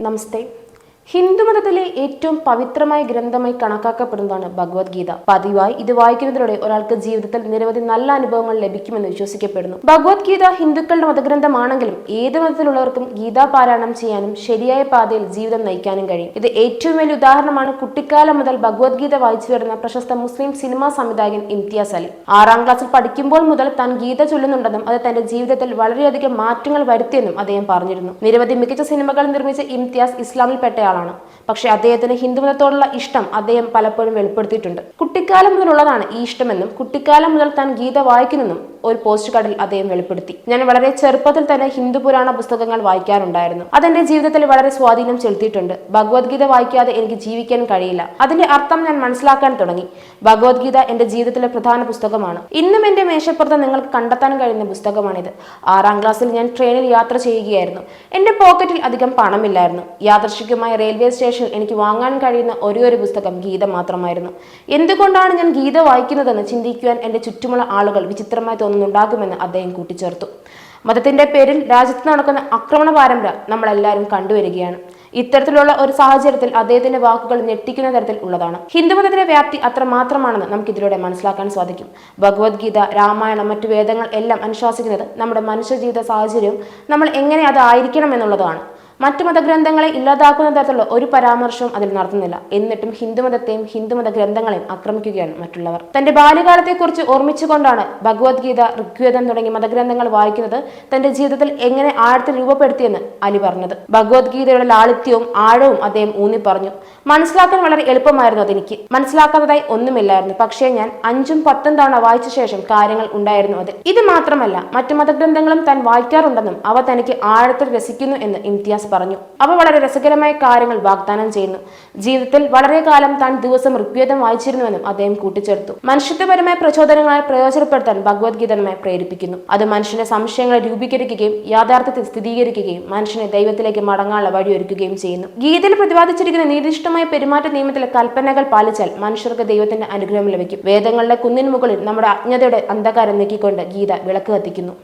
നമസ്തേ. ഹിന്ദുമതത്തിലെ ഏറ്റവും പവിത്രമായ ഗ്രന്ഥമായി കണക്കാക്കപ്പെടുന്നതാണ് ഭഗവത്ഗീത. പതിവായി ഇത് വായിക്കുന്നതിലൂടെ ഒരാൾക്ക് ജീവിതത്തിൽ നിരവധി നല്ല അനുഭവങ്ങൾ ലഭിക്കുമെന്ന് വിശ്വസിക്കപ്പെടുന്നു. ഭഗവത്ഗീത ഹിന്ദുക്കളുടെ മതഗ്രന്ഥമാണെങ്കിലും ഏത് മതത്തിലുള്ളവർക്കും ഗീതാ പാരായണം ചെയ്യാനും ശരിയായ പാതയിൽ ജീവിതം നയിക്കാനും കഴിയും. ഇത് ഏറ്റവും വലിയ ഉദാഹരണമാണ് കുട്ടിക്കാലം മുതൽ ഭഗവത്ഗീത വായിച്ചു വരുന്ന പ്രശസ്ത മുസ്ലിം സിനിമാ സംവിധായകൻ ഇംതിയാസ് അലി. 6ാം ക്ലാസ്സിൽ പഠിക്കുമ്പോൾ മുതൽ താൻ ഗീത ചൊല്ലുന്നുണ്ടെന്നും അത് തന്റെ ജീവിതത്തിൽ വളരെയധികം മാറ്റങ്ങൾ വരുത്തിയെന്നും അദ്ദേഹം പറഞ്ഞിരുന്നു. നിരവധി മികച്ച സിനിമകൾ നിർമ്മിച്ച ഇംതിയാസ് ഇസ്ലാമിൽപ്പെട്ടയാൾ. പക്ഷെ അദ്ദേഹത്തിന് ഹിന്ദുമതത്തോടുള്ള ഇഷ്ടം അദ്ദേഹം പലപ്പോഴും വെളിപ്പെടുത്തിയിട്ടുണ്ട്. കുട്ടിക്കാലം മുതലുള്ളതാണ് ഈ ഇഷ്ടമെന്നും കുട്ടിക്കാലം മുതൽ താൻ ഗീത വായിക്കുന്നെന്നും ഒരു പോസ്റ്റ് കാർഡിൽ അദ്ദേഹം വെളിപ്പെടുത്തി. ഞാൻ വളരെ ചെറുപ്പത്തിൽ തന്നെ ഹിന്ദു പുരാണ പുസ്തകങ്ങൾ വായിക്കാറുണ്ടായിരുന്നു. അതെന്റെ ജീവിതത്തിൽ വളരെ സ്വാധീനം ചെലുത്തിയിട്ടുണ്ട്. ഭഗവത്ഗീത വായിക്കാതെ എനിക്ക് ജീവിക്കാൻ കഴിയില്ല. അതിന്റെ അർത്ഥം ഞാൻ മനസ്സിലാക്കാൻ തുടങ്ങി. ഭഗവത്ഗീത എന്റെ ജീവിതത്തിലെ പ്രധാന പുസ്തകമാണ്. ഇന്നും എന്റെ മേശപ്പുറത്ത് നിങ്ങൾക്ക് കണ്ടെത്താൻ കഴിയുന്ന പുസ്തകമാണിത്. 6ാം ക്ലാസ്സിൽ ഞാൻ ട്രെയിനിൽ യാത്ര ചെയ്യുകയായിരുന്നു. എന്റെ പോക്കറ്റിൽ അധികം പണമില്ലായിരുന്നു. യാദൃശ്ചികമായ റെയിൽവേ സ്റ്റേഷനിൽ എനിക്ക് വാങ്ങാൻ കഴിയുന്ന ഒരേ പുസ്തകം ഗീത മാത്രമായിരുന്നു. എന്തുകൊണ്ടാണ് ഞാൻ ഗീത വായിക്കുന്നതെന്ന് ചിന്തിക്കുവാൻ എന്റെ ചുറ്റുമുള്ള ആളുകൾ വിചിത്രമായി തോന്നുന്നുണ്ടാകുമെന്ന് അദ്ദേഹം കൂട്ടിച്ചേർത്തു. മതത്തിന്റെ പേരിൽ രാജ്യത്ത് നടക്കുന്ന ആക്രമണ പാരമ്പര്യം നമ്മളെല്ലാവരും കണ്ടുവരികയാണ്. ഇത്തരത്തിലുള്ള ഒരു സാഹചര്യത്തിൽ അദ്ദേഹത്തിന്റെ വാക്കുകൾ ഞെട്ടിക്കുന്ന തരത്തിൽ ഉള്ളതാണ്. ഹിന്ദുമതത്തിന്റെ വ്യാപ്തി അത്രമാത്രമാണെന്ന് നമുക്ക് ഇതിലൂടെ മനസ്സിലാക്കാൻ സാധിക്കും. ഭഗവത്ഗീത, രാമായണം, മറ്റു വേദങ്ങൾ എല്ലാം അനുശാസിക്കുന്നത് നമ്മുടെ മനുഷ്യ ജീവിത സാഹചര്യവും നമ്മൾ എങ്ങനെ അത് ആയിരിക്കണം എന്നുള്ളതാണ്. മറ്റു മതഗ്രന്ഥങ്ങളെ ഇല്ലാതാക്കുന്ന തരത്തിലുള്ള ഒരു പരാമർശവും അതിൽ നടത്തുന്നില്ല. എന്നിട്ടും ഹിന്ദുമതത്തെയും ഹിന്ദുമത ഗ്രന്ഥങ്ങളെയും ആക്രമിക്കുകയാണ് മറ്റുള്ളവർ. തന്റെ ബാല്യകാലത്തെക്കുറിച്ച് ഓർമ്മിച്ചുകൊണ്ടാണ് ഭഗവത്ഗീത, ഋഗ്വേദം തുടങ്ങിയ മതഗ്രന്ഥങ്ങൾ വായിക്കുന്നത് തന്റെ ജീവിതത്തിൽ എങ്ങനെ ആഴത്തിൽ രൂപപ്പെടുത്തിയെന്ന് അലി പറഞ്ഞത്. ഭഗവത്ഗീതയുടെ ലാളിത്യവും ആഴവും അദ്ദേഹം ഊന്നി പറഞ്ഞു. മനസ്സിലാക്കാൻ വളരെ എളുപ്പമായിരുന്നു. അതെനിക്ക് മനസ്സിലാക്കാത്തതായി ഒന്നുമില്ലായിരുന്നു. പക്ഷേ ഞാൻ 5ഉം 10ഉം തവണ വായിച്ച ശേഷം കാര്യങ്ങൾ ഉണ്ടായിരുന്നു അതിൽ. ഇത് മാത്രമല്ല, മറ്റു മതഗ്രന്ഥങ്ങളും താൻ വായിക്കാറുണ്ടെന്നും അവ തനിക്ക് ആഴത്തിൽ രസിക്കുന്നു എന്ന് ഇംതിയാസ് പറഞ്ഞു. അവ വളരെ രസകരമായ കാര്യങ്ങൾ വാഗ്ദാനം ചെയ്യുന്നു. ജീവിതത്തിൽ വളരെ കാലം താൻ ദിവസം ഋഗ്വേദം വായിച്ചിരുന്നുവെന്നും അദ്ദേഹം കൂട്ടിച്ചേർത്തു. മനുഷ്യത്വപരമായ പ്രചോദനങ്ങളെ പ്രയോജനപ്പെടുത്താൻ ഭഗവത്ഗീത നമ്മെ പ്രേരിപ്പിക്കുന്നു. അത് മനുഷ്യന്റെ സംശയങ്ങളെ രൂപീകരിക്കുകയും യാഥാർത്ഥ്യത്തെ സ്ഥിരീകരിക്കുകയും മനുഷ്യനെ ദൈവത്തിലേക്ക് മടങ്ങാനുള്ള വഴിയൊരുക്കുകയും ചെയ്യുന്നു. ഗീതയിൽ പ്രതിപാദിച്ചിരിക്കുന്ന നീതിഷ്ഠമായ പെരുമാറ്റ നിയമത്തിലെ കൽപ്പനകൾ പാലിച്ചാൽ മനുഷ്യർക്ക് ദൈവത്തിന്റെ അനുഗ്രഹം ലഭിക്കും. വേദങ്ങളുടെ കുന്നിന് മുകളിൽ നമ്മുടെ അജ്ഞതയുടെ അന്ധകാരം നീക്കിക്കൊണ്ട് ഗീത വിളക്ക് കത്തിക്കുന്നു.